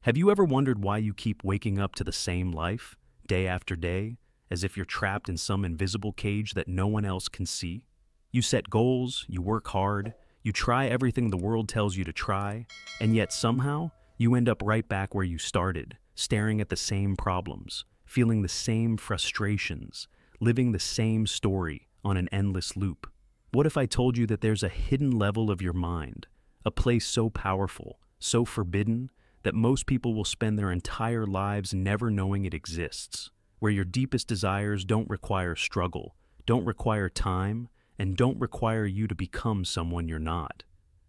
Have you ever wondered why you keep waking up to the same life, day after day, as if you're trapped in some invisible cage that no one else can see? You set goals, you work hard, you try everything the world tells you to try, and yet somehow you end up right back where you started, staring at the same problems, feeling the same frustrations, living the same story on an endless loop. What if I told you that there's a hidden level of your mind, a place so powerful, so forbidden, that most people will spend their entire lives never knowing it exists, where your deepest desires don't require struggle, don't require time, and don't require you to become someone you're not.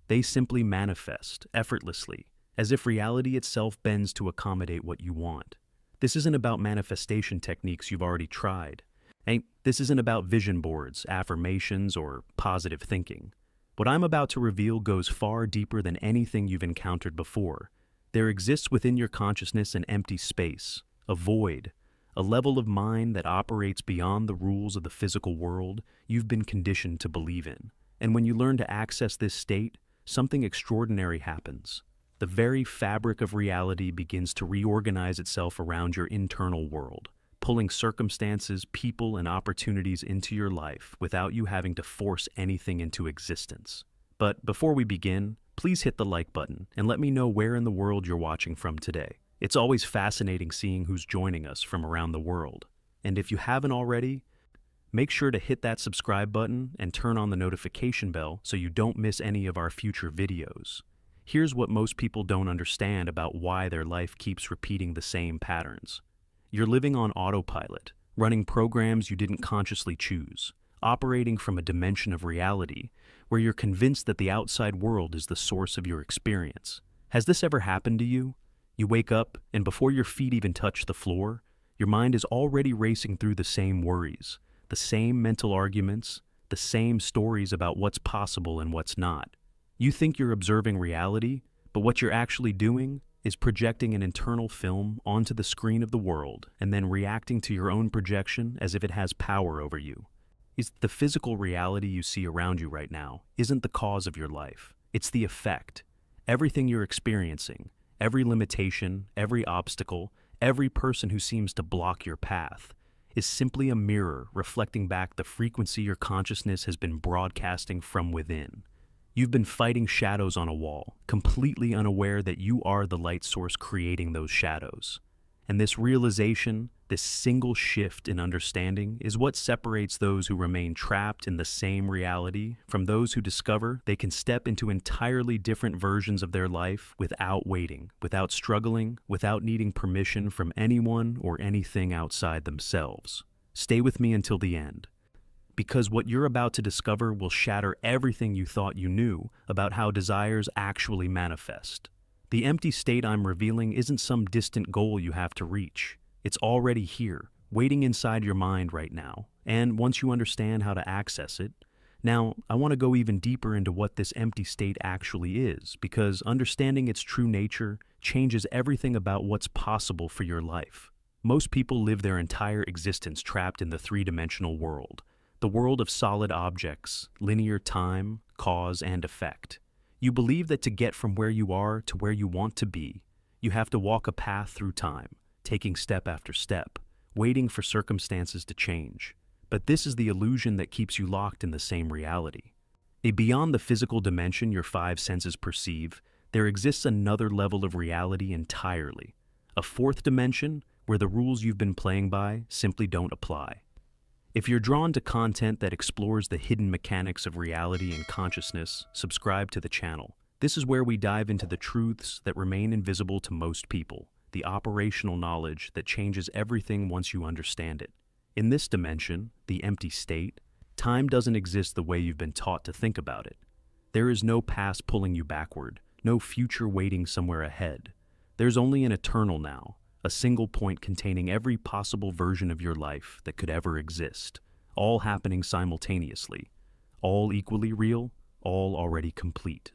They simply manifest, effortlessly, as if reality itself bends to accommodate what you want. This isn't about manifestation techniques you've already tried. And this isn't about vision boards, affirmations, or positive thinking. What I'm about to reveal goes far deeper than anything you've encountered before. There exists within your consciousness an empty space, a void, a level of mind that operates beyond the rules of the physical world you've been conditioned to believe in. And when you learn to access this state, something extraordinary happens. The very fabric of reality begins to reorganize itself around your internal world, pulling circumstances, people, and opportunities into your life without you having to force anything into existence. But before we begin, please hit the like button and let me know where in the world you're watching from today. It's always fascinating seeing who's joining us from around the world. And if you haven't already, make sure to hit that subscribe button and turn on the notification bell so you don't miss any of our future videos. Here's what most people don't understand about why their life keeps repeating the same patterns. You're living on autopilot, running programs you didn't consciously choose, operating from a dimension of reality where you're convinced that the outside world is the source of your experience. Has this ever happened to you? You wake up, and before your feet even touch the floor, your mind is already racing through the same worries, the same mental arguments, the same stories about what's possible and what's not. You think you're observing reality, but what you're actually doing is projecting an internal film onto the screen of the world and then reacting to your own projection as if it has power over you. The physical reality you see around you right now isn't the cause of your life. It's the effect. Everything you're experiencing, every limitation, every obstacle, every person who seems to block your path, is simply a mirror reflecting back the frequency your consciousness has been broadcasting from within. You've been fighting shadows on a wall, completely unaware that you are the light source creating those shadows. And this realization, this single shift in understanding, is what separates those who remain trapped in the same reality from those who discover they can step into entirely different versions of their life without waiting, without struggling, without needing permission from anyone or anything outside themselves. Stay with me until the end, because what you're about to discover will shatter everything you thought you knew about how desires actually manifest. The empty state I'm revealing isn't some distant goal you have to reach. It's already here, waiting inside your mind right now. And once you understand how to access it, now I want to go even deeper into what this empty state actually is, because understanding its true nature changes everything about what's possible for your life. Most people live their entire existence trapped in the three-dimensional world, the world of solid objects, linear time, cause, and effect. You believe that to get from where you are to where you want to be, you have to walk a path through time, taking step after step, waiting for circumstances to change. But this is the illusion that keeps you locked in the same reality. Beyond the physical dimension your five senses perceive, there exists another level of reality entirely, a fourth dimension where the rules you've been playing by simply don't apply. If you're drawn to content that explores the hidden mechanics of reality and consciousness, subscribe to the channel. This is where we dive into the truths that remain invisible to most people, the operational knowledge that changes everything once you understand it. In this dimension, the empty state, time doesn't exist the way you've been taught to think about it. There is no past pulling you backward, no future waiting somewhere ahead. There's only an eternal now, a single point containing every possible version of your life that could ever exist, all happening simultaneously, all equally real, all already complete.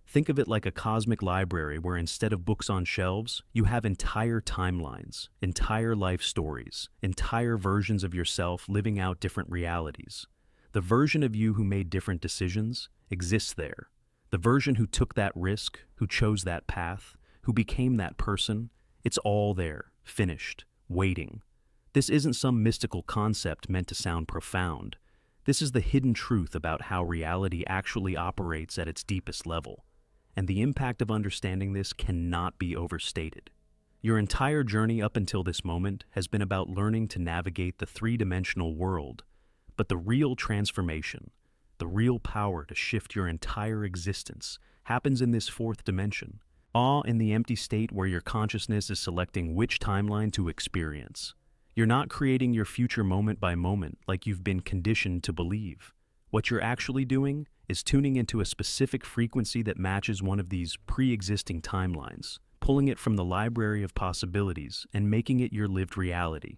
Think of it like a cosmic library where instead of books on shelves, you have entire timelines, entire life stories, entire versions of yourself living out different realities. The version of you who made different decisions exists there. The version who took that risk, who chose that path, who became that person, it's all there, finished, waiting. This isn't some mystical concept meant to sound profound. This is the hidden truth about how reality actually operates at its deepest level. And the impact of understanding this cannot be overstated. Your entire journey up until this moment has been about learning to navigate the three-dimensional world, but the real transformation, the real power to shift your entire existence, happens in this fourth dimension, in the empty state where your consciousness is selecting which timeline to experience. You're not creating your future moment by moment like you've been conditioned to believe. What you're actually doing is tuning into a specific frequency that matches one of these pre-existing timelines, pulling it from the library of possibilities and making it your lived reality.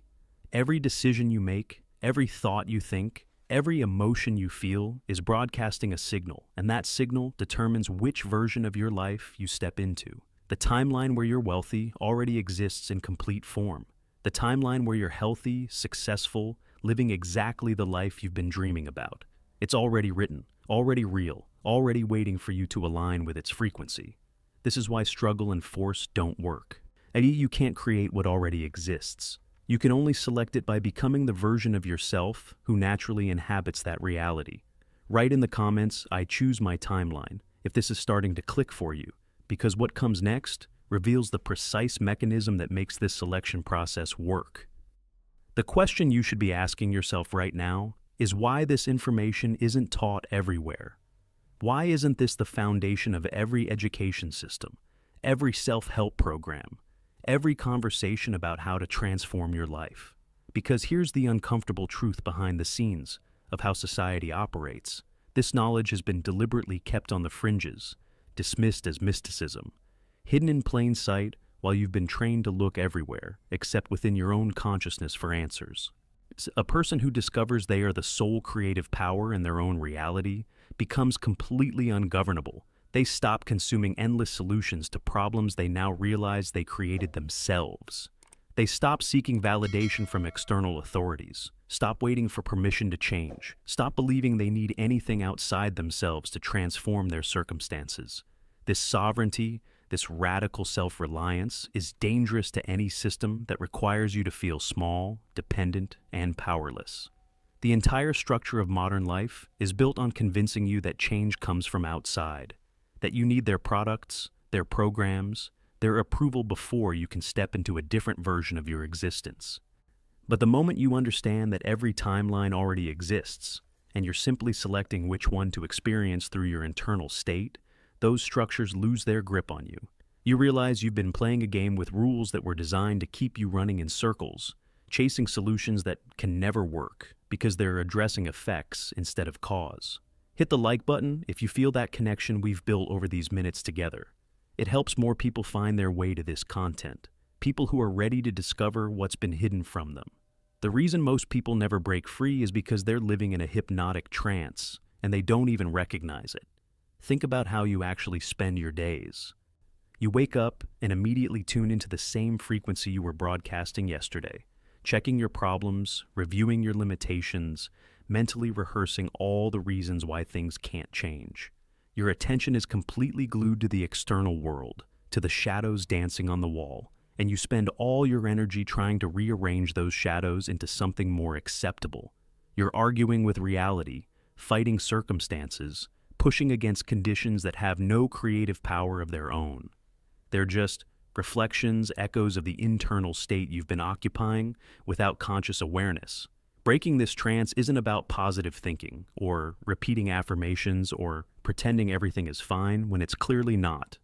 Every decision you make, every thought you think, every emotion you feel is broadcasting a signal, and that signal determines which version of your life you step into. The timeline where you're wealthy already exists in complete form. The timeline where you're healthy, successful, living exactly the life you've been dreaming about. It's already written, already real, already waiting for you to align with its frequency. This is why struggle and force don't work. You can't create what already exists. You can only select it by becoming the version of yourself who naturally inhabits that reality. Write in the comments, "I choose my timeline," if this is starting to click for you, because what comes next reveals the precise mechanism that makes this selection process work. The question you should be asking yourself right now is why this information isn't taught everywhere. Why isn't this the foundation of every education system, every self-help program, every conversation about how to transform your life? Because here's the uncomfortable truth behind the scenes of how society operates. This knowledge has been deliberately kept on the fringes, dismissed as mysticism, hidden in plain sight while you've been trained to look everywhere, except within your own consciousness for answers. A person who discovers they are the sole creative power in their own reality becomes completely ungovernable. They stop consuming endless solutions to problems they now realize they created themselves. They stop seeking validation from external authorities, stop waiting for permission to change, stop believing they need anything outside themselves to transform their circumstances. This sovereignty, this radical self-reliance, is dangerous to any system that requires you to feel small, dependent, and powerless. The entire structure of modern life is built on convincing you that change comes from outside, that you need their products, their programs, their approval before you can step into a different version of your existence. But the moment you understand that every timeline already exists, and you're simply selecting which one to experience through your internal state, those structures lose their grip on you. You realize you've been playing a game with rules that were designed to keep you running in circles, chasing solutions that can never work because they're addressing effects instead of cause. Hit the like button if you feel that connection we've built over these minutes together. It helps more people find their way to this content, people who are ready to discover what's been hidden from them. The reason most people never break free is because they're living in a hypnotic trance, and they don't even recognize it. Think about how you actually spend your days. You wake up and immediately tune into the same frequency you were broadcasting yesterday, checking your problems, reviewing your limitations, mentally rehearsing all the reasons why things can't change. Your attention is completely glued to the external world, to the shadows dancing on the wall, and you spend all your energy trying to rearrange those shadows into something more acceptable. You're arguing with reality, fighting circumstances, pushing against conditions that have no creative power of their own. They're just reflections, echoes of the internal state you've been occupying without conscious awareness. Breaking this trance isn't about positive thinking, or repeating affirmations, or pretending everything is fine when it's clearly not.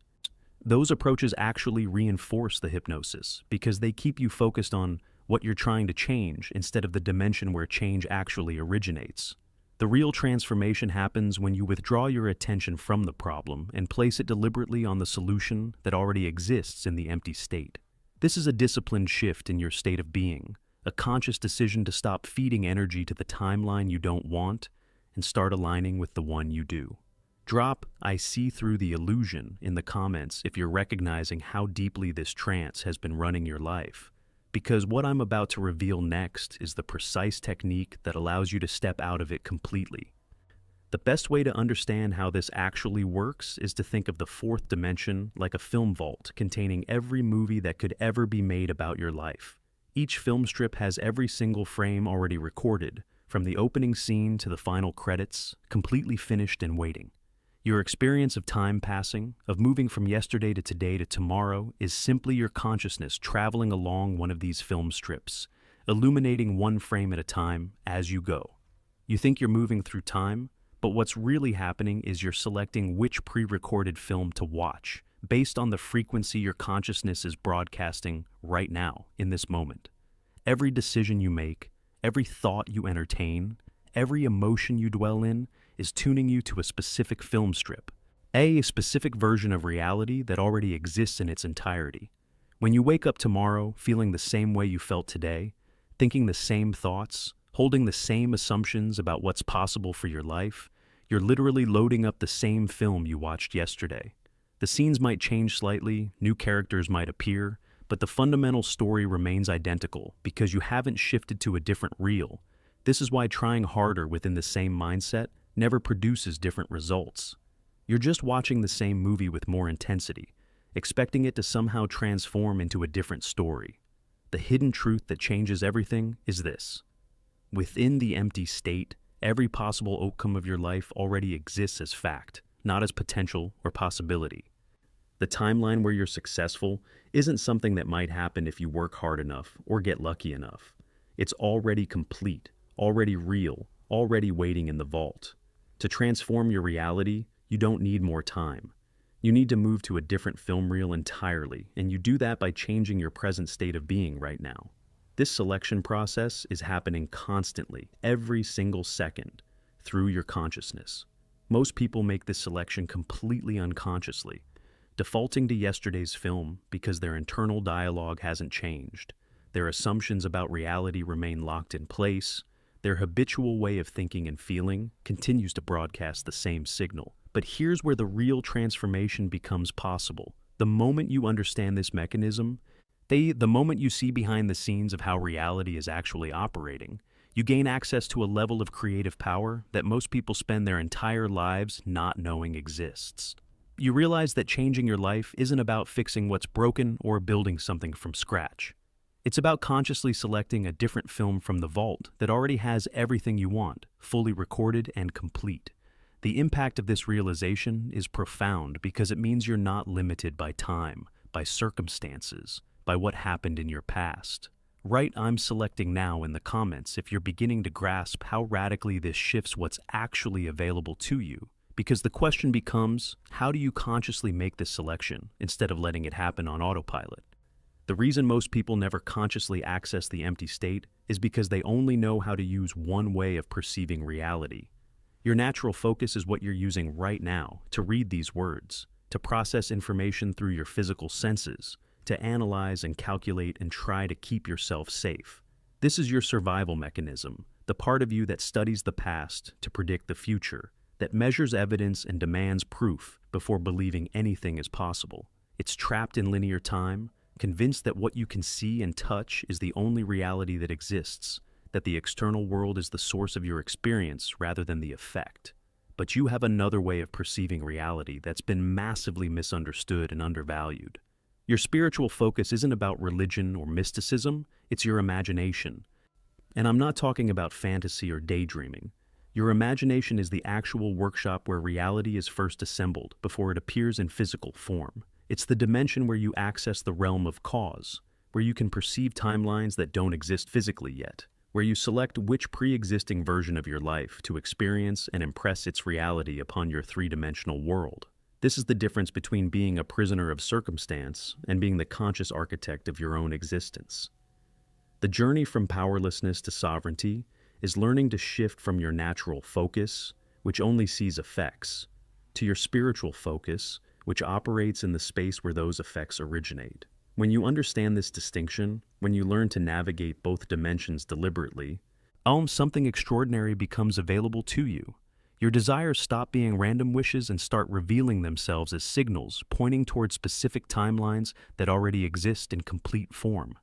Those approaches actually reinforce the hypnosis because they keep you focused on what you're trying to change instead of the dimension where change actually originates. The real transformation happens when you withdraw your attention from the problem and place it deliberately on the solution that already exists in the empty state. This is a disciplined shift in your state of being, a conscious decision to stop feeding energy to the timeline you don't want and start aligning with the one you do. Drop "I see through the illusion" in the comments if you're recognizing how deeply this trance has been running your life, because what I'm about to reveal next is the precise technique that allows you to step out of it completely. The best way to understand how this actually works is to think of the fourth dimension like a film vault containing every movie that could ever be made about your life. Each film strip has every single frame already recorded, from the opening scene to the final credits, completely finished and waiting. Your experience of time passing, of moving from yesterday to today to tomorrow, is simply your consciousness traveling along one of these film strips, illuminating one frame at a time as you go. You think you're moving through time, but what's really happening is you're selecting which pre-recorded film to watch, based on the frequency your consciousness is broadcasting right now, in this moment. Every decision you make, every thought you entertain, every emotion you dwell in, is tuning you to a specific film strip, a specific version of reality that already exists in its entirety. When you wake up tomorrow feeling the same way you felt today, thinking the same thoughts, holding the same assumptions about what's possible for your life, you're literally loading up the same film you watched yesterday. The scenes might change slightly, new characters might appear, but the fundamental story remains identical because you haven't shifted to a different reel. This is why trying harder within the same mindset never produces different results. You're just watching the same movie with more intensity, expecting it to somehow transform into a different story. The hidden truth that changes everything is this: within the empty state, every possible outcome of your life already exists as fact, not as potential or possibility. The timeline where you're successful isn't something that might happen if you work hard enough or get lucky enough. It's already complete, already real, already waiting in the vault. To transform your reality, you don't need more time. You need to move to a different film reel entirely, and you do that by changing your present state of being right now. This selection process is happening constantly, every single second, through your consciousness. Most people make this selection completely unconsciously, defaulting to yesterday's film because their internal dialogue hasn't changed. Their assumptions about reality remain locked in place. Their habitual way of thinking and feeling continues to broadcast the same signal. But here's where the real transformation becomes possible. The moment you understand this mechanism, the moment you see behind the scenes of how reality is actually operating, you gain access to a level of creative power that most people spend their entire lives not knowing exists. You realize that changing your life isn't about fixing what's broken or building something from scratch. It's about consciously selecting a different film from the vault that already has everything you want, fully recorded and complete. The impact of this realization is profound because it means you're not limited by time, by circumstances, by what happened in your past. Write "I'm selecting now" in the comments if you're beginning to grasp how radically this shifts what's actually available to you. Because the question becomes, how do you consciously make this selection instead of letting it happen on autopilot? The reason most people never consciously access the empty state is because they only know how to use one way of perceiving reality. Your natural focus is what you're using right now to read these words, to process information through your physical senses, to analyze and calculate and try to keep yourself safe. This is your survival mechanism, the part of you that studies the past to predict the future, that measures evidence and demands proof before believing anything is possible. It's trapped in linear time, convinced that what you can see and touch is the only reality that exists, that the external world is the source of your experience rather than the effect. But you have another way of perceiving reality that's been massively misunderstood and undervalued. Your spiritual focus isn't about religion or mysticism, it's your imagination. And I'm not talking about fantasy or daydreaming. Your imagination is the actual workshop where reality is first assembled before it appears in physical form. It's the dimension where you access the realm of cause, where you can perceive timelines that don't exist physically yet, where you select which pre-existing version of your life to experience and impress its reality upon your three-dimensional world. This is the difference between being a prisoner of circumstance and being the conscious architect of your own existence. The journey from powerlessness to sovereignty is learning to shift from your natural focus, which only sees effects, to your spiritual focus, which operates in the space where those effects originate. When you understand this distinction, when you learn to navigate both dimensions deliberately, something extraordinary becomes available to you. Your desires stop being random wishes and start revealing themselves as signals pointing toward specific timelines that already exist in complete form.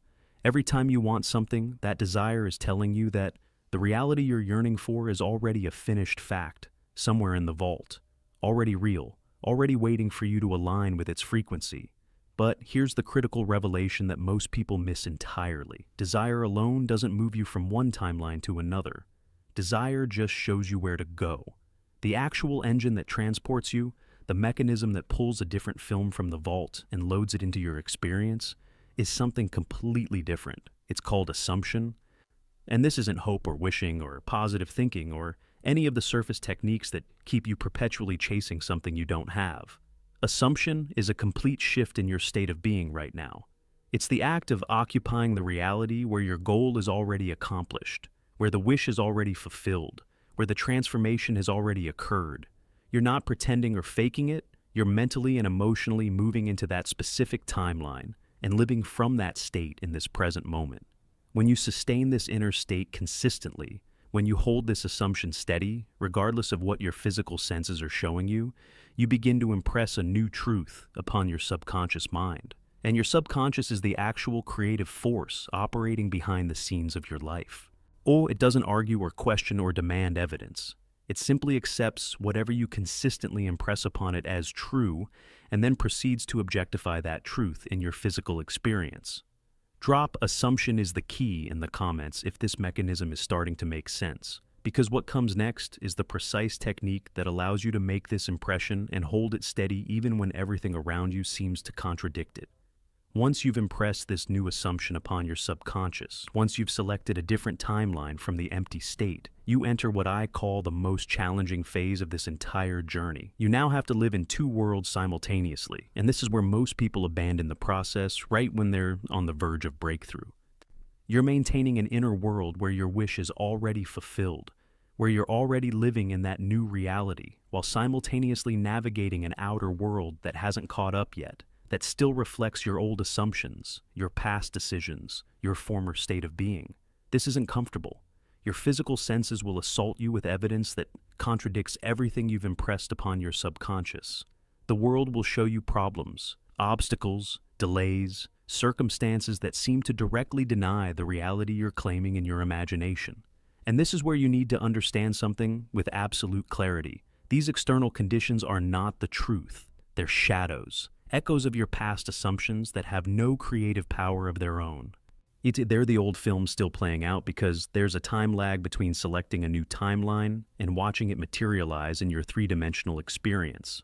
Every time you want something, that desire is telling you that the reality you're yearning for is already a finished fact, somewhere in the vault, already real, already waiting for you to align with its frequency. But here's the critical revelation that most people miss entirely. Desire alone doesn't move you from one timeline to another. Desire just shows you where to go. The actual engine that transports you, the mechanism that pulls a different film from the vault and loads it into your experience, is something completely different. It's called assumption. And this isn't hope or wishing or positive thinking or any of the surface techniques that keep you perpetually chasing something you don't have. Assumption is a complete shift in your state of being right now. It's the act of occupying the reality where your goal is already accomplished, where the wish is already fulfilled, where the transformation has already occurred. You're not pretending or faking it, you're mentally and emotionally moving into that specific timeline and living from that state in this present moment. When you sustain this inner state consistently, when you hold this assumption steady, regardless of what your physical senses are showing you, you begin to impress a new truth upon your subconscious mind. And your subconscious is the actual creative force operating behind the scenes of your life. Or it doesn't argue or question or demand evidence. It simply accepts whatever you consistently impress upon it as true and then proceeds to objectify that truth in your physical experience. Drop assumption is the key in the comments if this mechanism is starting to make sense, because what comes next is the precise technique that allows you to make this impression and hold it steady even when everything around you seems to contradict it. Once you've impressed this new assumption upon your subconscious, once you've selected a different timeline from the empty state, you enter what I call the most challenging phase of this entire journey. You now have to live in two worlds simultaneously, and this is where most people abandon the process right when they're on the verge of breakthrough. You're maintaining an inner world where your wish is already fulfilled, where you're already living in that new reality, while simultaneously navigating an outer world that hasn't caught up yet, that still reflects your old assumptions, your past decisions, your former state of being. This isn't comfortable. Your physical senses will assault you with evidence that contradicts everything you've impressed upon your subconscious. The world will show you problems, obstacles, delays, circumstances that seem to directly deny the reality you're claiming in your imagination. And this is where you need to understand something with absolute clarity. These external conditions are not the truth. They're shadows, echoes of your past assumptions that have no creative power of their own. They're the old films still playing out because there's a time lag between selecting a new timeline and watching it materialize in your three-dimensional experience.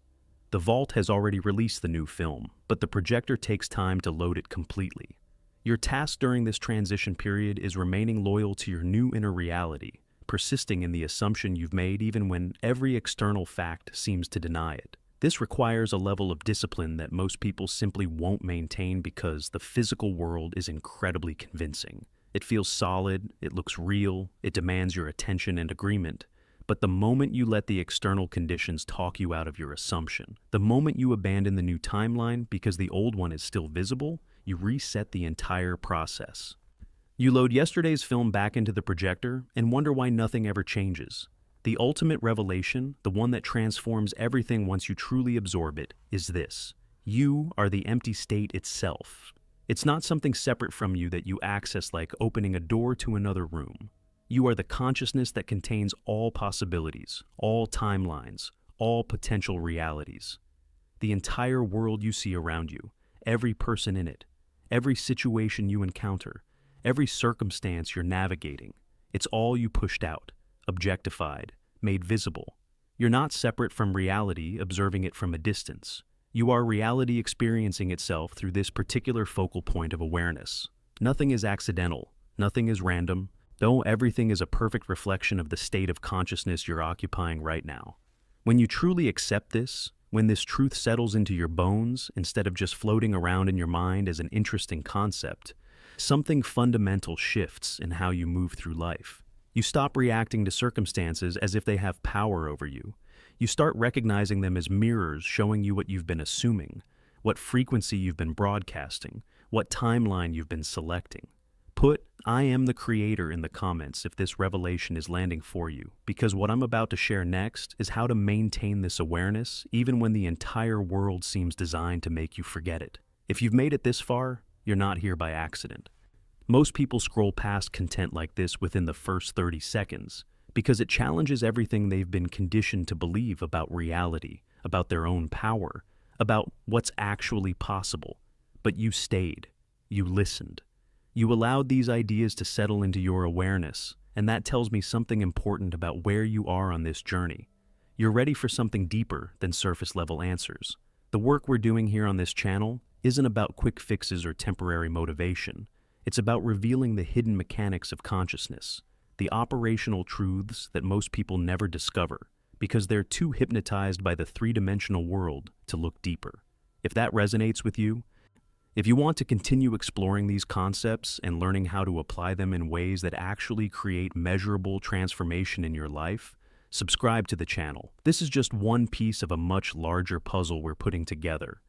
The vault has already released the new film, but the projector takes time to load it completely. Your task during this transition period is remaining loyal to your new inner reality, persisting in the assumption you've made even when every external fact seems to deny it. This requires a level of discipline that most people simply won't maintain because the physical world is incredibly convincing. It feels solid, it looks real, it demands your attention and agreement. But the moment you let the external conditions talk you out of your assumption, the moment you abandon the new timeline because the old one is still visible, you reset the entire process. You load yesterday's film back into the projector and wonder why nothing ever changes. The ultimate revelation, the one that transforms everything once you truly absorb it, is this. You are the empty state itself. It's not something separate from you that you access like opening a door to another room. You are the consciousness that contains all possibilities, all timelines, all potential realities. The entire world you see around you, every person in it, every situation you encounter, every circumstance you're navigating, it's all you pushed out, objectified, made visible. You're not separate from reality, observing it from a distance. You are reality experiencing itself through this particular focal point of awareness. Nothing is accidental, nothing is random, though everything is a perfect reflection of the state of consciousness you're occupying right now. When you truly accept this, when this truth settles into your bones instead of just floating around in your mind as an interesting concept, something fundamental shifts in how you move through life. You stop reacting to circumstances as if they have power over you. You start recognizing them as mirrors showing you what you've been assuming, what frequency you've been broadcasting, what timeline you've been selecting. Put "I am the creator" in the comments if this revelation is landing for you, because what I'm about to share next is how to maintain this awareness even when the entire world seems designed to make you forget it. If you've made it this far, you're not here by accident. Most people scroll past content like this within the first 30 seconds because it challenges everything they've been conditioned to believe about reality, about their own power, about what's actually possible. But you stayed. You listened. You allowed these ideas to settle into your awareness, and that tells me something important about where you are on this journey. You're ready for something deeper than surface-level answers. The work we're doing here on this channel isn't about quick fixes or temporary motivation. It's about revealing the hidden mechanics of consciousness, the operational truths that most people never discover because they're too hypnotized by the three-dimensional world to look deeper. If that resonates with you, if you want to continue exploring these concepts and learning how to apply them in ways that actually create measurable transformation in your life, subscribe to the channel. This is just one piece of a much larger puzzle we're putting together,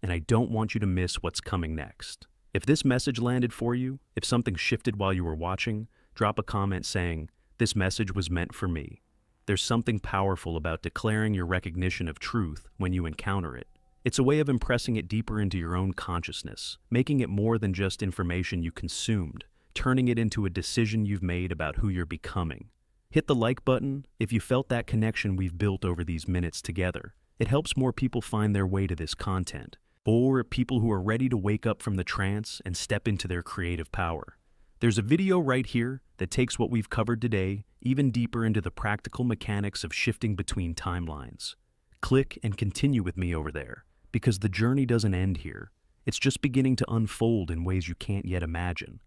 and I don't want you to miss what's coming next. If this message landed for you, if something shifted while you were watching, drop a comment saying, "This message was meant for me." There's something powerful about declaring your recognition of truth when you encounter it. It's a way of impressing it deeper into your own consciousness, making it more than just information you consumed, turning it into a decision you've made about who you're becoming. Hit the like button if you felt that connection we've built over these minutes together. It helps more people find their way to this content, or people who are ready to wake up from the trance and step into their creative power. There's a video right here that takes what we've covered today even deeper into the practical mechanics of shifting between timelines. Click and continue with me over there, because the journey doesn't end here. It's just beginning to unfold in ways you can't yet imagine.